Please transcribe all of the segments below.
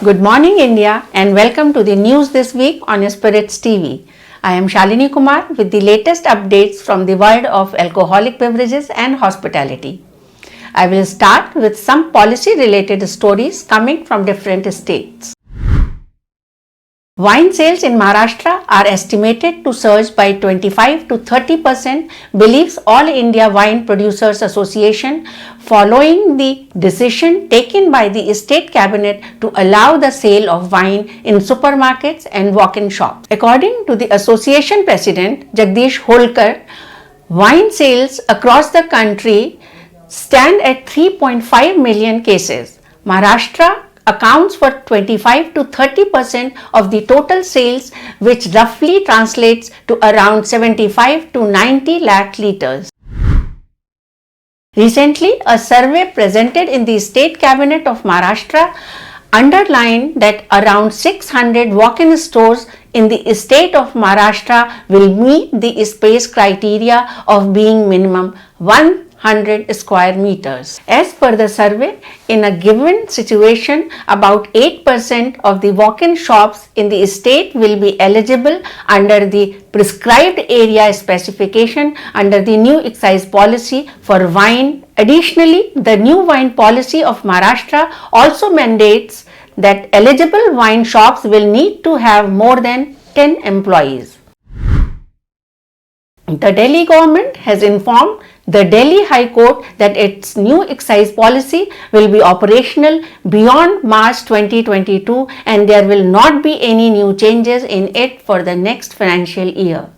Good morning India and welcome to the news this week on SPIRITZ TV. I am Shalini Kumar with the latest updates from the world of alcoholic beverages and hospitality. I will start with some policy related stories coming from different states. Wine sales in Maharashtra are estimated to surge by 25 to 30%, believes All India Wine Producers Association, following the decision taken by the State Cabinet to allow the sale of wine in supermarkets and walk-in shops. According to the association president Jagdish Holkar, wine sales across the country stand at 3.5 million cases. Maharashtra accounts for 25 to 30% of the total sales, which roughly translates to around 75 to 90 lakh liters. Recently, a survey presented in the State Cabinet of Maharashtra underlined that around 600 walk-in stores in the state of Maharashtra will meet the space criteria of being minimum 100 square meters. As per the survey, in a given situation, about 8% of the walk-in shops in the state will be eligible under the prescribed area specification under the new excise policy for wine. Additionally, the new wine policy of Maharashtra also mandates that eligible wine shops will need to have more than 10 employees. The Delhi government has informed the Delhi High Court that its new excise policy will be operational beyond March 2022 and there will not be any new changes in it for the next financial year.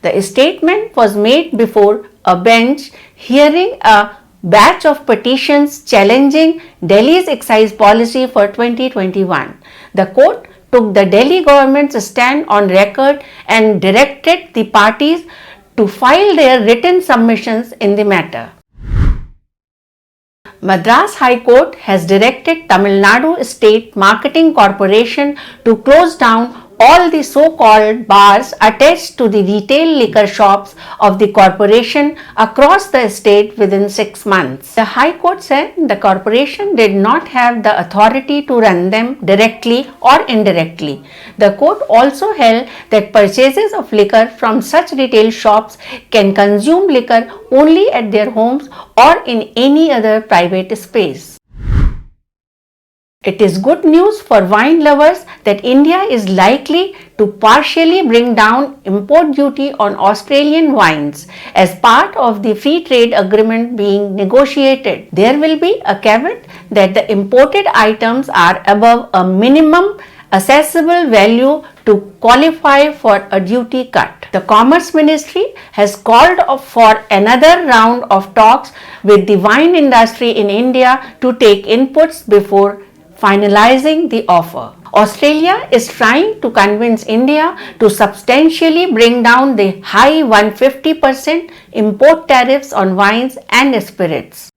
The statement was made before a bench hearing a batch of petitions challenging Delhi's excise policy for 2021. The court took the Delhi government's stand on record and directed the parties to file their written submissions in the matter. Madras High Court has directed Tamil Nadu State Marketing Corporation to close down all the so-called bars attached to the retail liquor shops of the corporation across the state within 6 months. The High Court said the corporation did not have the authority to run them directly or indirectly. The court also held that purchases of liquor from such retail shops can consume liquor only at their homes or in any other private space. It is good news for wine lovers that India is likely to partially bring down import duty on Australian wines as part of the free trade agreement being negotiated. There will be a caveat that the imported items are above a minimum assessable value to qualify for a duty cut. The Commerce Ministry has called for another round of talks with the wine industry in India to take inputs before finalizing the offer. Australia is trying to convince India to substantially bring down the high 150% import tariffs on wines and spirits.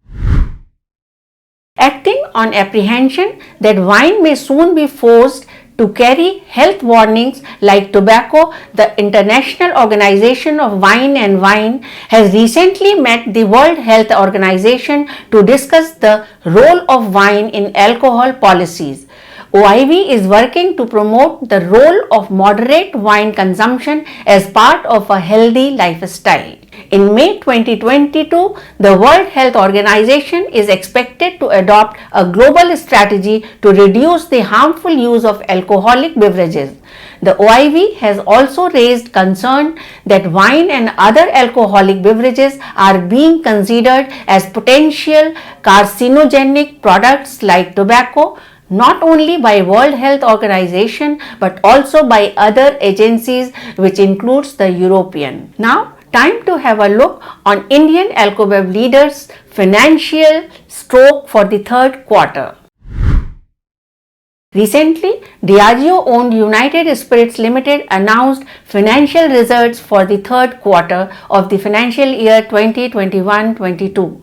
Acting on apprehension that wine may soon be forced to carry health warnings like tobacco, the International Organization of Wine and Wine has recently met the World Health Organization to discuss the role of wine in alcohol policies. OIV is working to promote the role of moderate wine consumption as part of a healthy lifestyle. In May 2022, the World Health Organization is expected to adopt a global strategy to reduce the harmful use of alcoholic beverages. The OIV has also raised concern that wine and other alcoholic beverages are being considered as potential carcinogenic products like tobacco, not only by World Health Organization but also by other agencies, which includes the European. Now, time to have a look on Indian alcobev leaders' financial stroke for the third quarter. Recently, Diageo-owned United Spirits Limited announced financial results for the third quarter of the financial year 2021-22.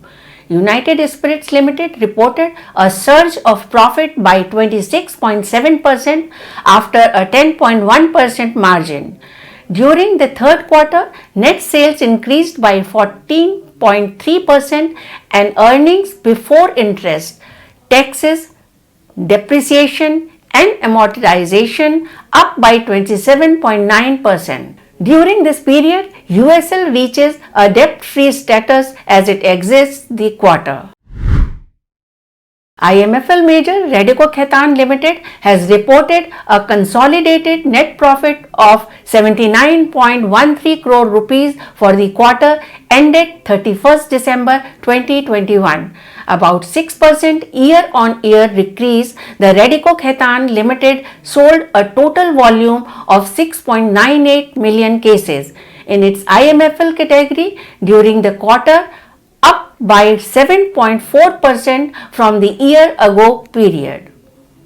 United Spirits Limited reported a surge of profit by 26.7% after a 10.1% margin. During the third quarter, net sales increased by 14.3% and earnings before interest, taxes, depreciation and amortization up by 27.9%. During this period, USL reaches a debt-free status as it exits the quarter. IMFL major Radico Limited has reported a consolidated net profit of 79.13 crore rupees for the quarter ended 31st December 2021. About 6% year-on-year decrease. The Radico Limited sold a total volume of 6.98 million cases in its IMFL category during the quarter, up by 7.4% from the year ago period.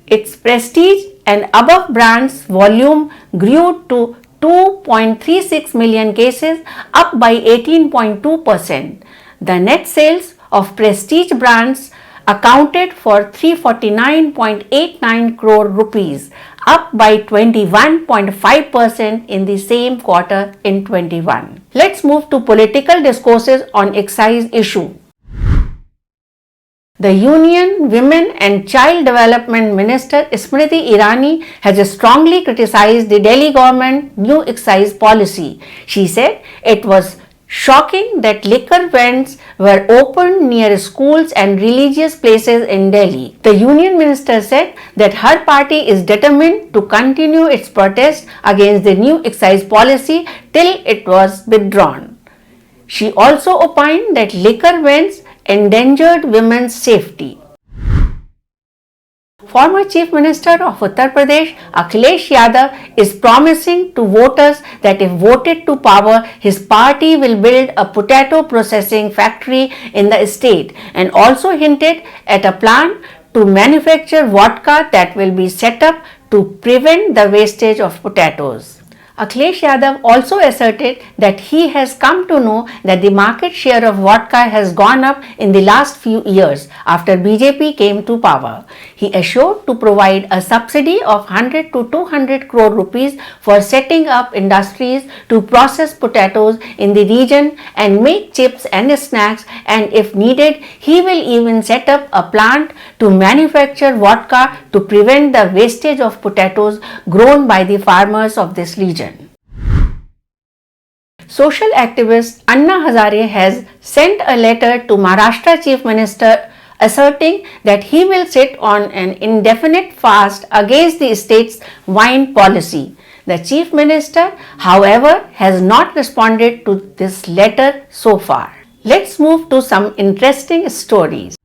Its prestige and above brands volume grew to 2.36 million cases, up by 18.2%. The net sales of prestige brands accounted for 349.89 crore rupees, up by 21.5% in the same quarter in 21. Let's move to political discourses on excise issue. The Union Women and Child Development Minister Smriti Irani has strongly criticized the Delhi government new excise policy. She said it was shocking that liquor vents were opened near schools and religious places in Delhi. The Union Minister said that her party is determined to continue its protest against the new excise policy till it was withdrawn. She also opined that liquor vents endangered women's safety. Former Chief Minister of Uttar Pradesh, Akhilesh Yadav, is promising to voters that if voted to power, his party will build a potato processing factory in the state, and also hinted at a plan to manufacture vodka that will be set up to prevent the wastage of potatoes. Akhilesh Yadav also asserted that he has come to know that the market share of vodka has gone up in the last few years after BJP came to power. He assured to provide a subsidy of 100 to 200 crore rupees for setting up industries to process potatoes in the region and make chips and snacks, and if needed, he will even set up a plant to manufacture vodka to prevent the wastage of potatoes grown by the farmers of this region. Social activist Anna Hazare has sent a letter to Maharashtra Chief Minister asserting that he will sit on an indefinite fast against the state's wine policy. The Chief Minister, however, has not responded to this letter so far. Let's move to some interesting stories.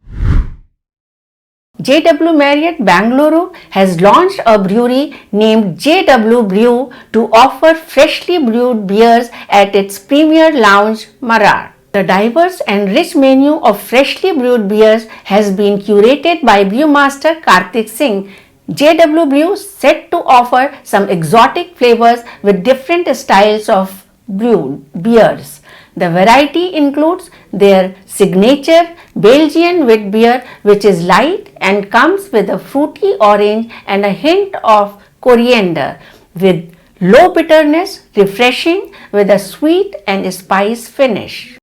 JW Marriott Bangalore has launched a brewery named JW Brew to offer freshly brewed beers at its premier lounge, Marriott. The diverse and rich menu of freshly brewed beers has been curated by brewmaster Karthik Singh. JW Brew set to offer some exotic flavors with different styles of brewed beers. The variety includes their signature Belgian wheat beer, which is light and comes with a fruity orange and a hint of coriander, with low bitterness, refreshing with a sweet and spice finish.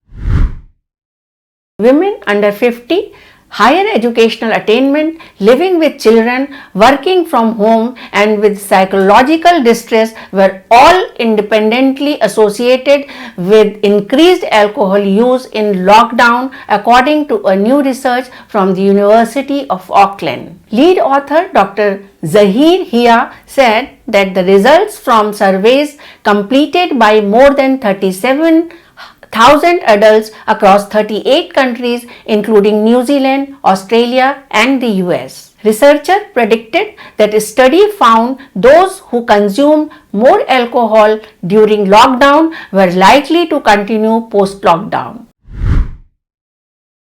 Women under 50, higher educational attainment, living with children, working from home, and with psychological distress were all independently associated with increased alcohol use in lockdown, according to a new research from the University of Auckland. Lead author Dr. Zahir Hia said that the results from surveys completed by more than 37,000 adults across 38 countries, including New Zealand, Australia, and the US. Researchers predicted that a study found those who consumed more alcohol during lockdown were likely to continue post-lockdown.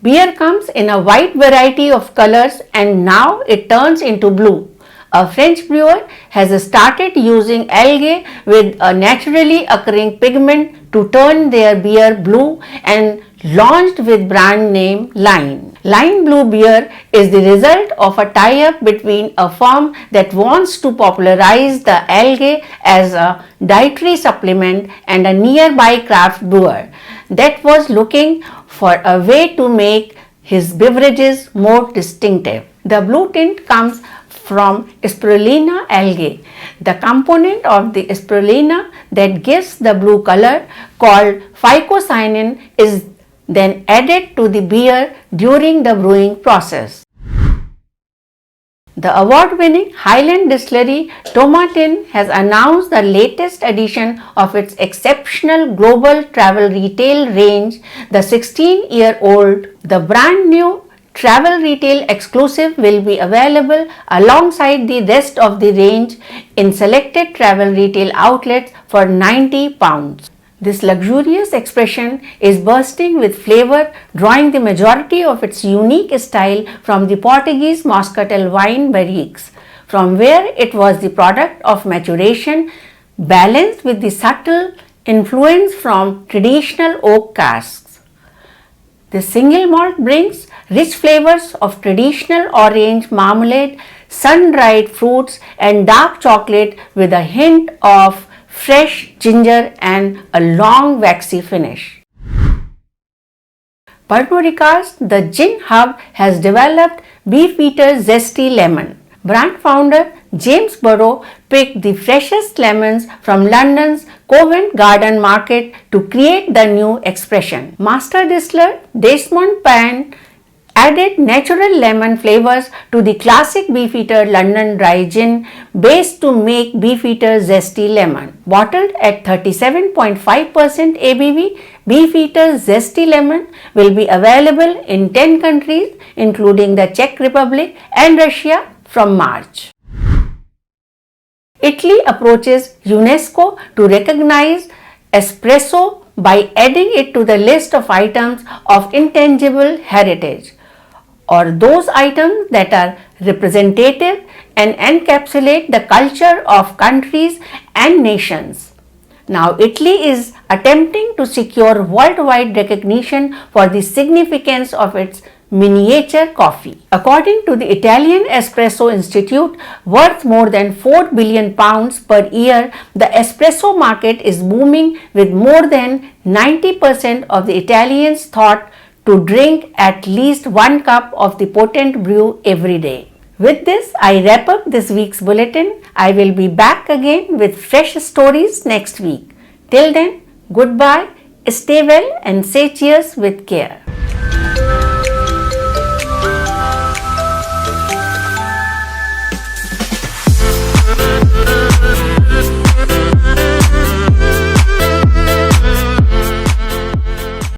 Beer comes in a wide variety of colors and now it turns into blue. A French brewer has started using algae with a naturally occurring pigment to turn their beer blue and launched with brand name Line. Line Blue Beer is the result of a tie-up between a firm that wants to popularize the algae as a dietary supplement and a nearby craft brewer that was looking for a way to make his beverages more distinctive. The blue tint comes from spirulina algae. The component of the spirulina that gives the blue color, called phycocyanin, is then added to the beer during the brewing process. The award-winning Highland distillery Tomatin has announced the latest edition of its exceptional global travel retail range, the 16-year-old. The brand new travel retail exclusive will be available alongside the rest of the range in selected travel retail outlets for £90. This luxurious expression is bursting with flavor, drawing the majority of its unique style from the Portuguese Moscatel wine barriques, from where it was the product of maturation, balanced with the subtle influence from traditional oak casks. The single malt brings rich flavors of traditional orange marmalade, sun-dried fruits and dark chocolate with a hint of fresh ginger and a long waxy finish. Puerto the Gin Hub has developed Beefeater Zesty Lemon. Brand founder James Burrow picked the freshest lemons from London's Covent Garden Market to create the new expression. Master distiller Desmond Pan added natural lemon flavors to the classic Beefeater London Dry Gin base to make Beefeater Zesty Lemon. Bottled at 37.5% ABV, Beefeater Zesty Lemon will be available in 10 countries including the Czech Republic and Russia from March. Italy approaches UNESCO to recognize Espresso by adding it to the list of items of intangible heritage, or those items that are representative and encapsulate the culture of countries and nations. Now, Italy is attempting to secure worldwide recognition for the significance of its miniature coffee. According to the Italian Espresso Institute, worth more than £4 billion per year, the espresso market is booming, with more than 90% of the Italians thought to drink at least 1 cup of the potent brew every day. With this, I wrap up this week's bulletin. I will be back again with fresh stories next week. Till then, goodbye, stay well and say cheers with care.